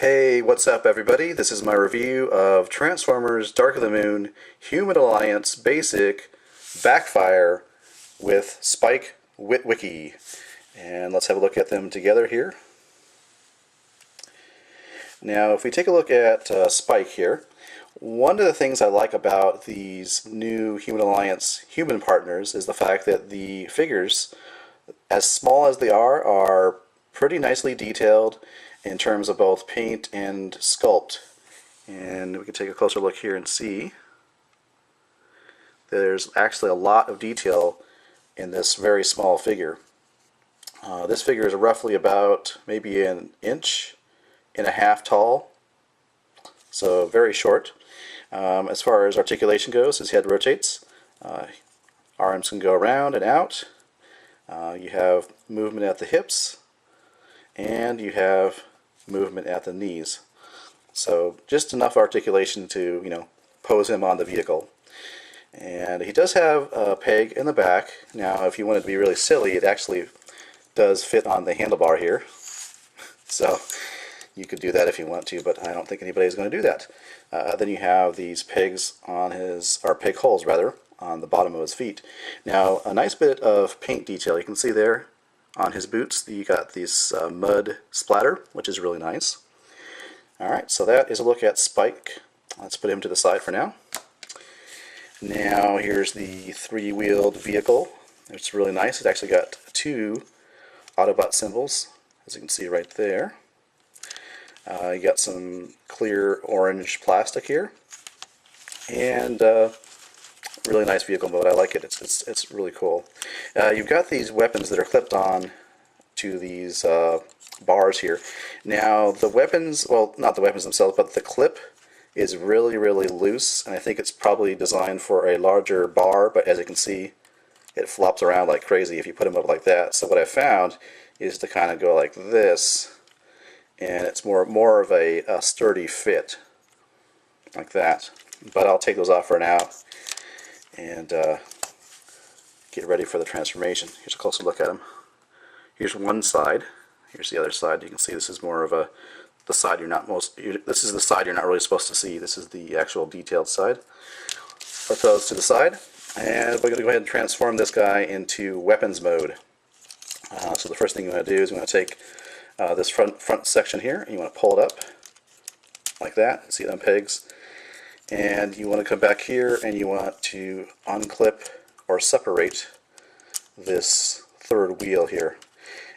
Hey, what's up everybody? This is my review of Transformers Dark of the Moon Human Alliance Basic Backfire with Spike Witwicky. And let's have a look at them together here. Now, if we take a look at Spike here, one of the things I like about these new Human Alliance human partners is the fact that the figures, as small as they are pretty nicely detailed in terms of both paint and sculpt. And we can take a closer look here and see there's actually a lot of detail in this very small figure. This figure is roughly about maybe an inch and a half tall, so very short. As far as articulation goes, his head rotates. Arms can go around and out. You have movement at the hips, and you have movement at the knees. So just enough articulation to, pose him on the vehicle. And he does have a peg in the back. Now, if you wanted to be really silly, it actually does fit on the handlebar here. So you could do that if you want to, but I don't think anybody's going to do that. Then you have these pegs on his, or peg holes rather, on the bottom of his feet. Now, a nice bit of paint detail. You can see there on his boots, you got this mud splatter, which is really nice. Alright, so that is a look at Spike. Let's put him to the side for now. Now, here's the three-wheeled vehicle. It's really nice. It actually got two Autobot symbols, as you can see right there. You got some clear orange plastic here, and really nice vehicle mode. I like it. It's really cool. You've got these weapons that are clipped on to these bars here. Now the weapons, well, not the weapons themselves, but the clip is really loose, and I think it's probably designed for a larger bar, but as you can see, it flops around like crazy if you put them up like that. So what I found is to kind of go like this, and it's more of a sturdy fit, like that. But I'll take those off for now and get ready for the transformation. Here's a closer look at him. Here's one side. Here's the other side. You can see this is more of the side this is the side you're not really supposed to see. This is the actual detailed side. Put those to the side, and we're going to go ahead and transform this guy into weapons mode. So the first thing you want to do is you want to take this front section here, and you want to pull it up like that. See it on pegs. And you want to come back here and you want to unclip or separate this third wheel here.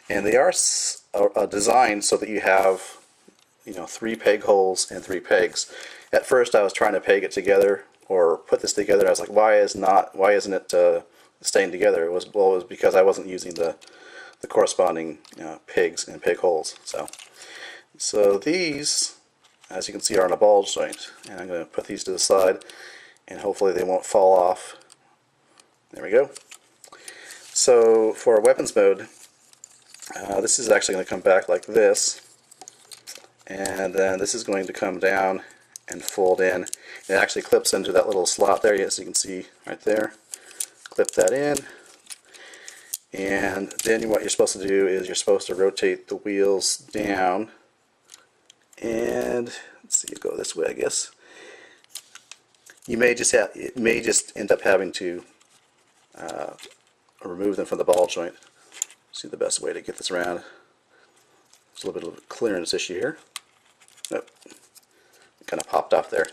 And they are designed so that you have, three peg holes and three pegs. At first I was trying to peg it together or put this together, and I was like, why isn't it staying together? It was because I wasn't using the corresponding pegs and peg holes. So these, as you can see, are on a ball joint, and I'm going to put these to the side, and hopefully they won't fall off. There we go. So for weapons mode, this is actually going to come back like this, and then this is going to come down and fold in. It actually clips into that little slot there, as you can see right there. Clip that in, and then what you're supposed to do is you're supposed to rotate the wheels down. And let's see, go this way, I guess. You may just end up having to remove them from the ball joint. See the best way to get this around. There's a little bit of a clearance issue here. Oh, it kind of popped off there.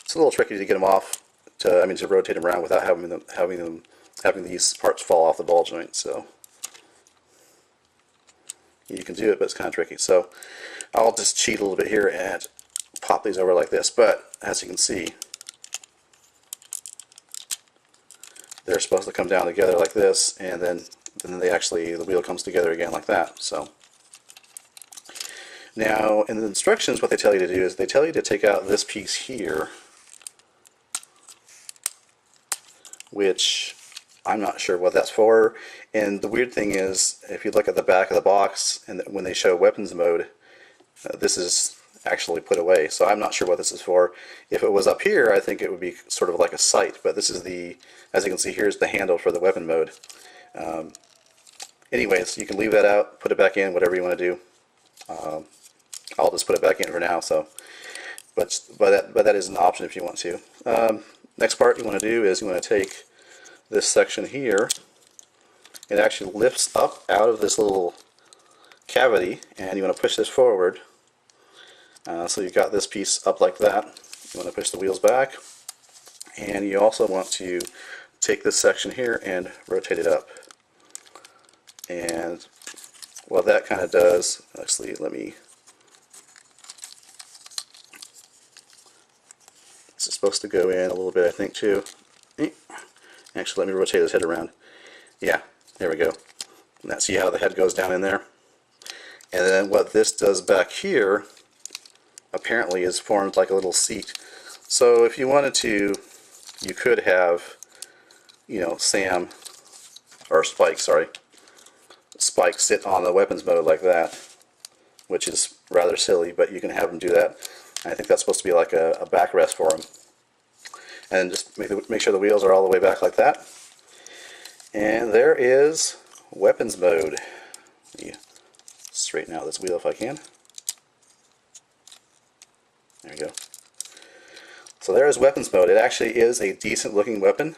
It's a little tricky to get them off. To rotate them around without having these parts fall off the ball joint. So you can do it, but it's kind of tricky. So I'll just cheat a little bit here and pop these over like this. But as you can see, they're supposed to come down together like this, and then the wheel comes together again like that. So now in the instructions, what they tell you to do is they tell you to take out this piece here, which I'm not sure what that's for. And the weird thing is, if you look at the back of the box, and when they show weapons mode, this is actually put away. So I'm not sure what this is for. If it was up here, I think it would be sort of like a sight, but this is as you can see, here's the handle for the weapon mode. anyways, you can leave that out, put it back in, whatever you want to do. I'll just put it back in for now. So, but that is an option if you want to. Next part you want to do is you want to take this section here. It actually lifts up out of this little cavity, and you want to push this forward. So you've got this piece up like that. You want to push the wheels back, and you also want to take this section here and rotate it up. And what that kind of does, actually, this is supposed to go in a little bit, I think, too. Actually, let me rotate his head around. Yeah, there we go. Now see how the head goes down in there? And then what this does back here, apparently, is formed like a little seat. So if you wanted to, you could have, you know, Spike sit on the weapons mode like that, which is rather silly, but you can have him do that. I think that's supposed to be like a backrest for him. And just make sure the wheels are all the way back like that. And there is weapons mode. Let me straighten out this wheel if I can. There we go. So there is weapons mode. It actually is a decent looking weapon.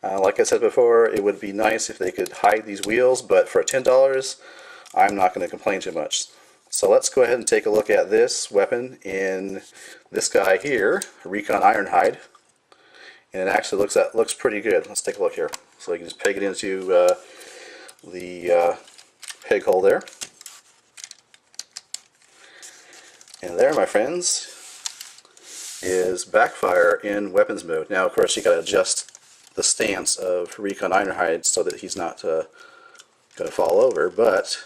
Like I said before, it would be nice if they could hide these wheels, but for $10, I'm not going to complain too much. So let's go ahead and take a look at this weapon in this guy here, Recon Ironhide. And it actually looks pretty good. Let's take a look here. So you can just peg it into the peg hole there. And there, my friends, is Backfire in weapons mode. Now, of course, you got to adjust the stance of Recon Ironhide so that he's not going to fall over, but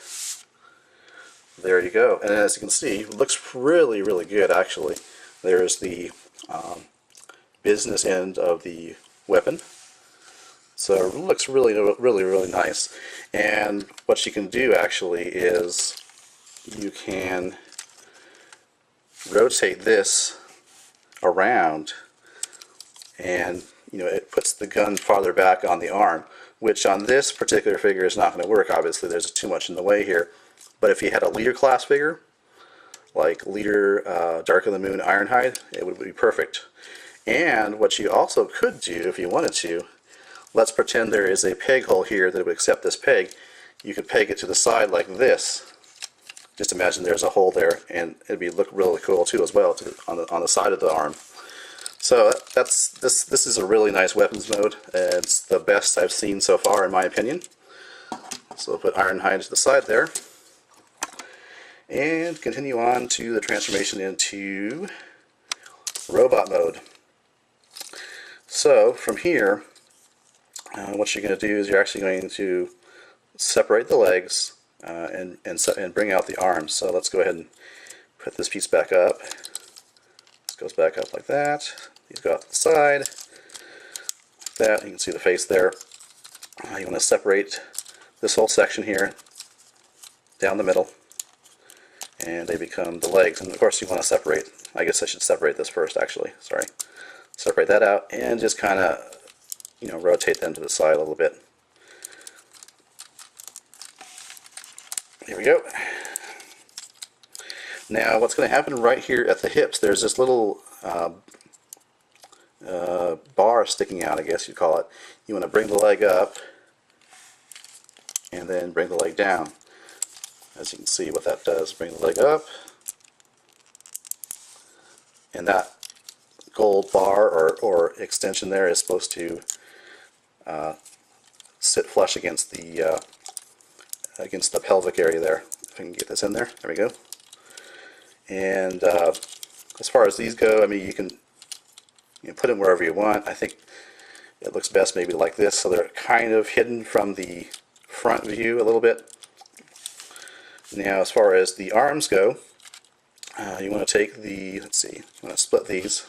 there you go. And as you can see, it looks really, really good, actually. There's the business end of the weapon. So it looks really, really, really nice. And what you can do, actually, is you can rotate this around, and you know, it puts the gun farther back on the arm, which on this particular figure is not going to work. Obviously, there's too much in the way here. But if you had a leader class figure, like Leader Dark of the Moon Ironhide, it would be perfect. And what you also could do, if you wanted to, let's pretend there is a peg hole here that would accept this peg. You could peg it to the side like this. Just imagine there's a hole there, and it'd look really cool too as well, on the side of the arm. So this is a really nice weapons mode. It's the best I've seen so far, in my opinion. So we'll put Ironhide to the side there, and continue on to the transformation into robot mode. So from here, what you're going to do is you're actually going to separate the legs and bring out the arms. So let's go ahead and put this piece back up. This goes back up like that. These go out to the side like that. You can see the face there. You want to separate this whole section here down the middle, and they become the legs. And of course you want to separate, I guess I should separate this first actually, sorry. Separate that out and just kind of, you know, rotate them to the side a little bit. There we go. Now what's going to happen right here at the hips, there's this little bar sticking out, I guess you'd call it. You want to bring the leg up and then bring the leg down. As you can see what that does, bring the leg up, and that gold bar or extension there is supposed to sit flush against the pelvic area there. If I can get this in there, there we go. And as far as these go, I mean, you can put them wherever you want. I think it looks best maybe like this, so they're kind of hidden from the front view a little bit. Now, as far as the arms go, you want to take the, let's see, you want to split these,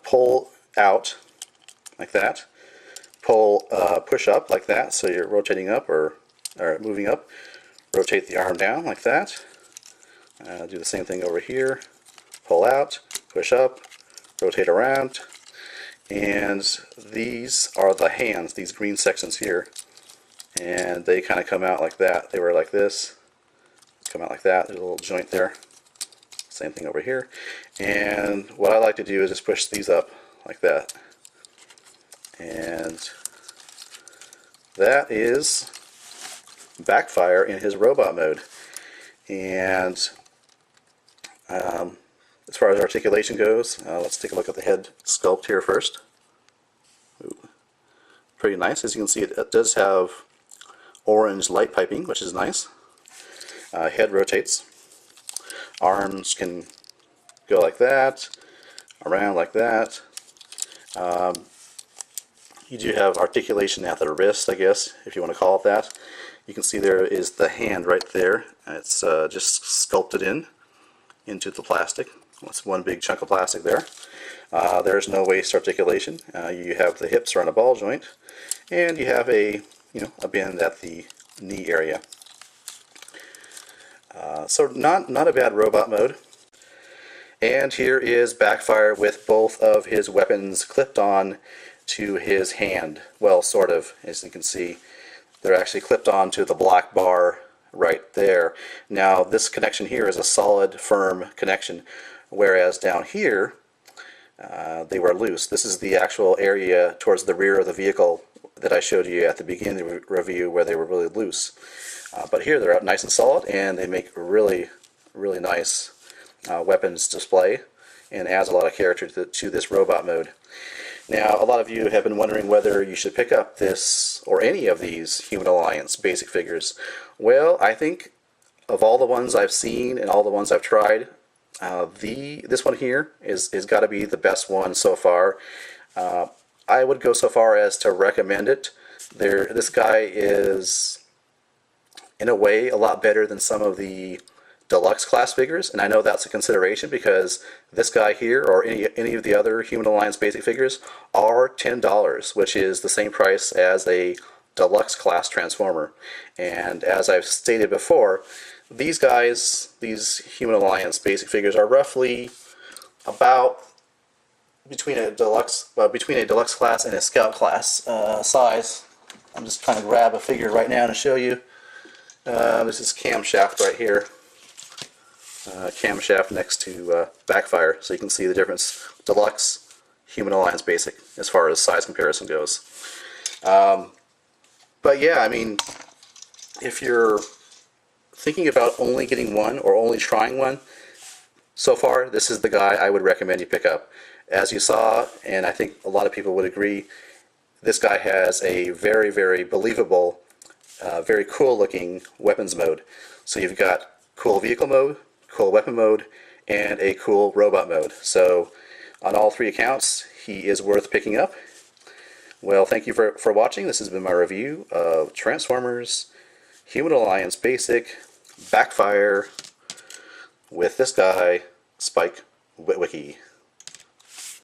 pull out like that, push up like that, so you're rotating up or moving up, rotate the arm down like that, do the same thing over here, pull out, push up, rotate around, And these are the hands, these green sections here. And they kind of come out like that. They were like this, come out like that. There's a little joint there. Same thing over here. And what I like to do is just push these up like that. And that is Backfire in his robot mode. And as far as articulation goes, let's take a look at the head sculpt here first. Ooh, pretty nice. As you can see, it does have orange light piping, which is nice. Head rotates. Arms can go like that, around like that. You do have articulation at the wrist, I guess, if you want to call it that. You can see there is the hand right there. It's just sculpted into the plastic. It's one big chunk of plastic there. There's no waist articulation. You have the hips around a ball joint, and you have a bend at the knee area. So not a bad robot mode. And here is Backfire with both of his weapons clipped on to his hand. Well, sort of, as you can see. They're actually clipped onto the black bar right there. Now this connection here is a solid, firm connection, whereas down here they were loose. This is the actual area towards the rear of the vehicle that I showed you at the beginning of the review where they were really loose. But here they're out nice and solid, and they make really, really nice weapons display, and adds a lot of character to this robot mode. Now, a lot of you have been wondering whether you should pick up this or any of these Human Alliance basic figures. Well, I think of all the ones I've seen and all the ones I've tried, this one here is got to be the best one so far. I would go so far as to recommend it. This guy is, in a way, a lot better than some of the deluxe class figures, and I know that's a consideration because this guy here or any of the other Human Alliance basic figures are $10, which is the same price as a deluxe class Transformer. And as I've stated before, these guys, these Human Alliance basic figures, are roughly about between a deluxe class and a scout class size. I'm just trying to grab a figure right now to show you. This is camshaft right here. Camshaft next to Backfire, so you can see the difference. Deluxe, Human Alliance Basic, as far as size comparison goes. But yeah, I mean, if you're thinking about only getting one or only trying one, so far this is the guy I would recommend you pick up. As you saw, and I think a lot of people would agree, this guy has a very, very believable, very cool looking weapons mode. So you've got cool vehicle mode, cool weapon mode, and a cool robot mode. So on all three accounts, he is worth picking up. Well, thank you for watching. This has been my review of Transformers Human Alliance Basic Backfire with this guy, Spike Witwicky.